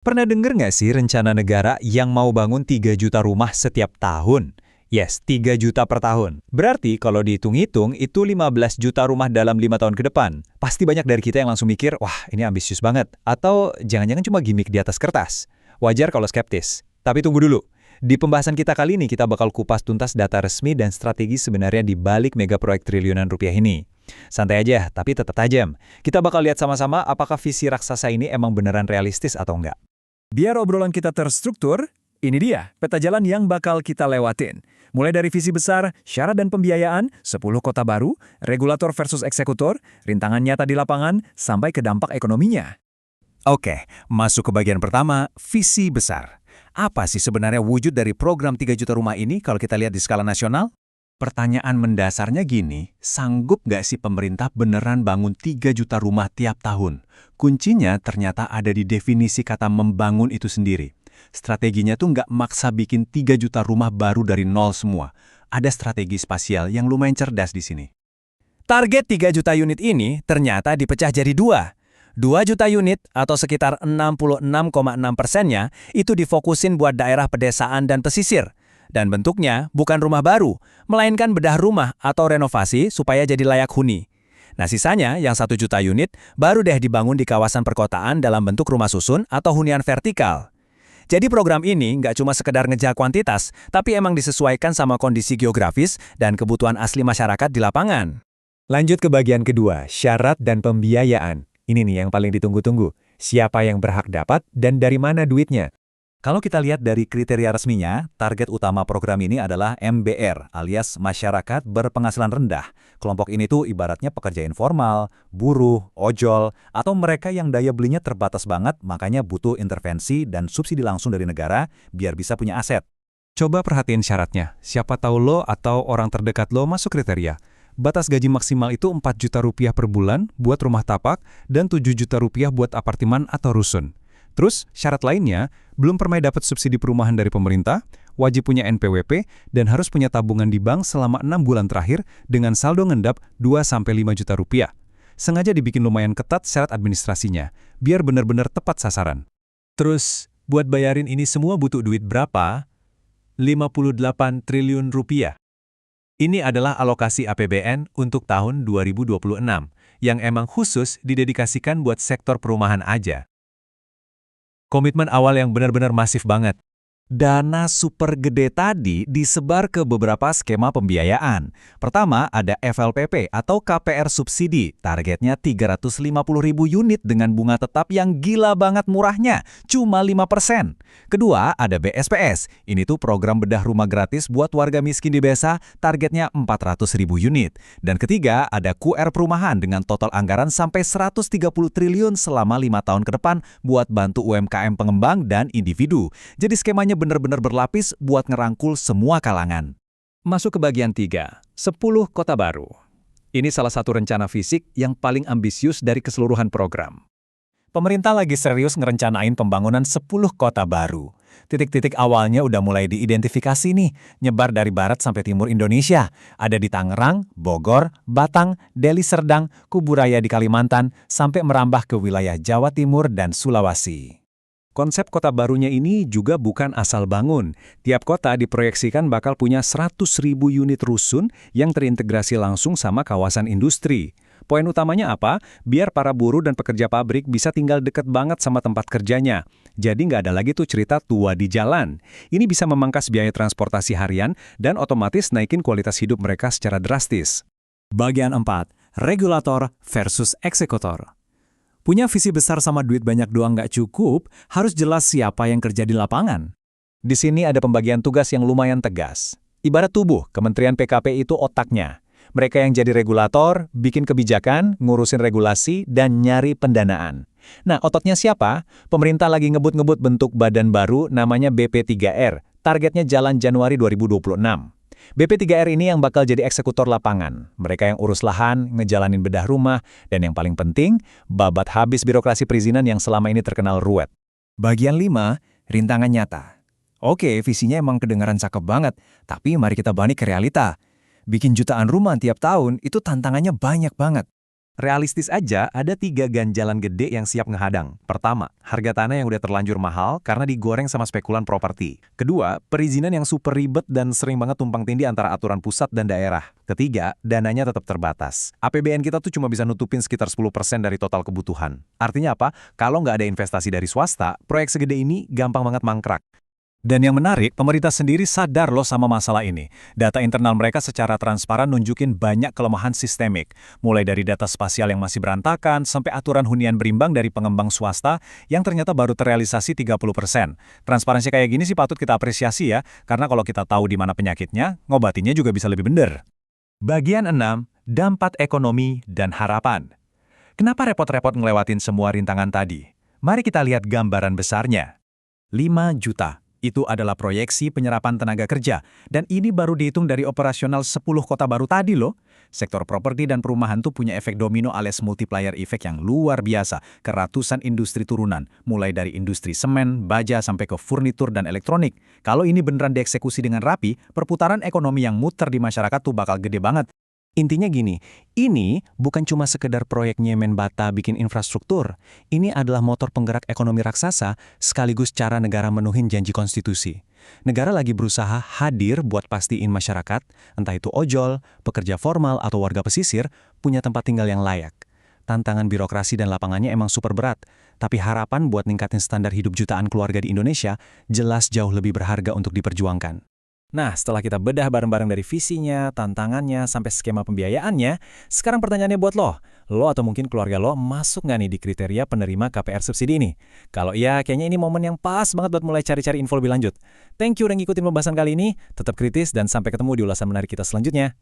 Pernah denger nggak sih rencana negara yang mau bangun 3 juta rumah setiap tahun? Yes, 3 juta per tahun. Berarti kalau dihitung-hitung, itu 15 juta rumah dalam 5 tahun ke depan. Pasti banyak dari kita yang langsung mikir, wah ini ambisius banget. Atau jangan-jangan cuma gimmick di atas kertas. Wajar kalau skeptis. Tapi tunggu dulu. Di pembahasan kita kali ini, kita bakal kupas tuntas data resmi dan strategi sebenarnya di balik mega proyek triliunan rupiah ini. Santai aja, tapi tetap tajam. Kita bakal lihat sama-sama apakah visi raksasa ini emang beneran realistis atau enggak. Biar obrolan kita terstruktur, ini dia peta jalan yang bakal kita lewatin. Mulai dari visi besar, syarat dan pembiayaan, 10 kota baru, regulator versus eksekutor, rintangan nyata di lapangan, sampai ke dampak ekonominya. Oke, masuk ke bagian pertama, visi besar. Apa sih sebenarnya wujud dari program 3 juta rumah ini kalau kita lihat di skala nasional? Pertanyaan mendasarnya gini, sanggup nggak sih pemerintah beneran bangun 3 juta rumah tiap tahun? Kuncinya ternyata ada di definisi kata membangun itu sendiri. Strateginya tuh nggak maksa bikin 3 juta rumah baru dari nol semua. Ada strategi spasial yang lumayan cerdas di sini. Target 3 juta unit ini ternyata dipecah jadi dua. 2 juta unit atau sekitar 66,6%-nya itu difokusin buat daerah pedesaan dan pesisir. Dan bentuknya bukan rumah baru, melainkan bedah rumah atau renovasi supaya jadi layak huni. Nah sisanya yang 1 juta unit baru deh dibangun di kawasan perkotaan dalam bentuk rumah susun atau hunian vertikal. Jadi program ini nggak cuma sekedar ngejar kuantitas, tapi emang disesuaikan sama kondisi geografis dan kebutuhan asli masyarakat di lapangan. Lanjut ke bagian kedua, syarat dan pembiayaan. Ini nih yang paling ditunggu-tunggu. Siapa yang berhak dapat dan dari mana duitnya? Kalau kita lihat dari kriteria resminya, target utama program ini adalah MBR alias masyarakat berpenghasilan rendah. Kelompok ini tuh ibaratnya pekerja informal, buruh, ojol, atau mereka yang daya belinya terbatas banget makanya butuh intervensi dan subsidi langsung dari negara biar bisa punya aset. Coba perhatiin syaratnya. Siapa tahu lo atau orang terdekat lo masuk kriteria. Batas gaji maksimal itu 4 juta rupiah per bulan buat rumah tapak dan 7 juta rupiah buat apartemen atau rusun. Terus, syarat lainnya, belum pernah dapat subsidi perumahan dari pemerintah, wajib punya NPWP, dan harus punya tabungan di bank selama 6 bulan terakhir dengan saldo ngendap 2-5 juta rupiah. Sengaja dibikin lumayan ketat syarat administrasinya, biar benar-benar tepat sasaran. Terus, buat bayarin ini semua butuh duit berapa? 58 triliun rupiah. Ini adalah alokasi APBN untuk tahun 2026, yang emang khusus didedikasikan buat sektor perumahan aja. Komitmen awal yang benar-benar masif banget. Dana super gede tadi disebar ke beberapa skema pembiayaan. Pertama, ada FLPP atau KPR subsidi. Targetnya 350.000 unit dengan bunga tetap yang gila banget murahnya, cuma 5%. Kedua, ada BSPS. Ini tuh program bedah rumah gratis buat warga miskin di desa, targetnya 400.000 unit. Dan ketiga, ada QR perumahan dengan total anggaran sampai 130 triliun selama 5 tahun ke depan buat bantu UMKM pengembang dan individu. Jadi skemanya benar-benar berlapis buat ngerangkul semua kalangan. Masuk ke bagian 3, 10 kota baru. Ini salah satu rencana fisik yang paling ambisius dari keseluruhan program. Pemerintah lagi serius ngerencanain pembangunan 10 kota baru. Titik-titik awalnya udah mulai diidentifikasi nih, nyebar dari barat sampai timur Indonesia. Ada di Tangerang, Bogor, Batang, Deli Serdang, Kuburaya di Kalimantan, sampai merambah ke wilayah Jawa Timur dan Sulawesi. Konsep kota barunya ini juga bukan asal bangun. Tiap kota diproyeksikan bakal punya 100.000 unit rusun yang terintegrasi langsung sama kawasan industri. Poin utamanya apa? Biar para buruh dan pekerja pabrik bisa tinggal deket banget sama tempat kerjanya. Jadi nggak ada lagi tuh cerita tua di jalan. Ini bisa memangkas biaya transportasi harian dan otomatis naikin kualitas hidup mereka secara drastis. Bagian 4. Regulator versus eksekutor. Punya visi besar sama duit banyak doang nggak cukup, harus jelas siapa yang kerja di lapangan. Di sini ada pembagian tugas yang lumayan tegas. Ibarat tubuh, Kementerian PKP itu otaknya. Mereka yang jadi regulator, bikin kebijakan, ngurusin regulasi, dan nyari pendanaan. Nah, ototnya siapa? Pemerintah lagi ngebut-ngebut bentuk badan baru namanya BP3R. Targetnya jalan Januari 2026. BP3R ini yang bakal jadi eksekutor lapangan. Mereka yang urus lahan, ngejalanin bedah rumah, dan yang paling penting, babat habis birokrasi perizinan yang selama ini terkenal ruwet. Bagian 5, rintangan nyata. Oke, visinya emang kedengaran cakep banget, tapi mari kita balik ke realita. Bikin jutaan rumah tiap tahun itu tantangannya banyak banget. Realistis aja, ada 3 ganjalan gede yang siap ngehadang. Pertama, harga tanah yang udah terlanjur mahal karena digoreng sama spekulan properti. Kedua, perizinan yang super ribet dan sering banget tumpang tindih antara aturan pusat dan daerah. Ketiga, dananya tetap terbatas. APBN kita tuh cuma bisa nutupin sekitar 10% dari total kebutuhan. Artinya apa? Kalau nggak ada investasi dari swasta, proyek segede ini gampang banget mangkrak. Dan yang menarik, pemerintah sendiri sadar loh sama masalah ini. Data internal mereka secara transparan nunjukin banyak kelemahan sistemik. Mulai dari data spasial yang masih berantakan, sampai aturan hunian berimbang dari pengembang swasta yang ternyata baru terrealisasi 30%. Transparansi kayak gini sih patut kita apresiasi ya, karena kalau kita tahu di mana penyakitnya, ngobatinnya juga bisa lebih bener. Bagian 6, dampak ekonomi dan harapan. Kenapa repot-repot ngelewatin semua rintangan tadi? Mari kita lihat gambaran besarnya. 5 juta. Itu adalah proyeksi penyerapan tenaga kerja, dan ini baru dihitung dari operasional 10 kota baru tadi loh. Sektor properti dan perumahan tuh punya efek domino alias multiplier effect yang luar biasa ke ratusan industri turunan, mulai dari industri semen, baja, sampai ke furnitur dan elektronik. Kalau ini beneran dieksekusi dengan rapi, perputaran ekonomi yang muter di masyarakat tuh bakal gede banget. Intinya gini, ini bukan cuma sekedar proyek nyemen bata bikin infrastruktur. Ini adalah motor penggerak ekonomi raksasa sekaligus cara negara menuhin janji konstitusi. Negara lagi berusaha hadir buat pastiin masyarakat, entah itu ojol, pekerja formal, atau warga pesisir, punya tempat tinggal yang layak. Tantangan birokrasi dan lapangannya emang super berat, tapi harapan buat ningkatin standar hidup jutaan keluarga di Indonesia jelas jauh lebih berharga untuk diperjuangkan. Nah, setelah kita bedah bareng-bareng dari visinya, tantangannya, sampai skema pembiayaannya, sekarang pertanyaannya buat lo. Lo atau mungkin keluarga lo masuk nggak nih di kriteria penerima KPR subsidi ini? Kalau iya, kayaknya ini momen yang pas banget buat mulai cari-cari info lebih lanjut. Thank you udah ngikutin pembahasan kali ini, tetap kritis dan sampai ketemu di ulasan menarik kita selanjutnya.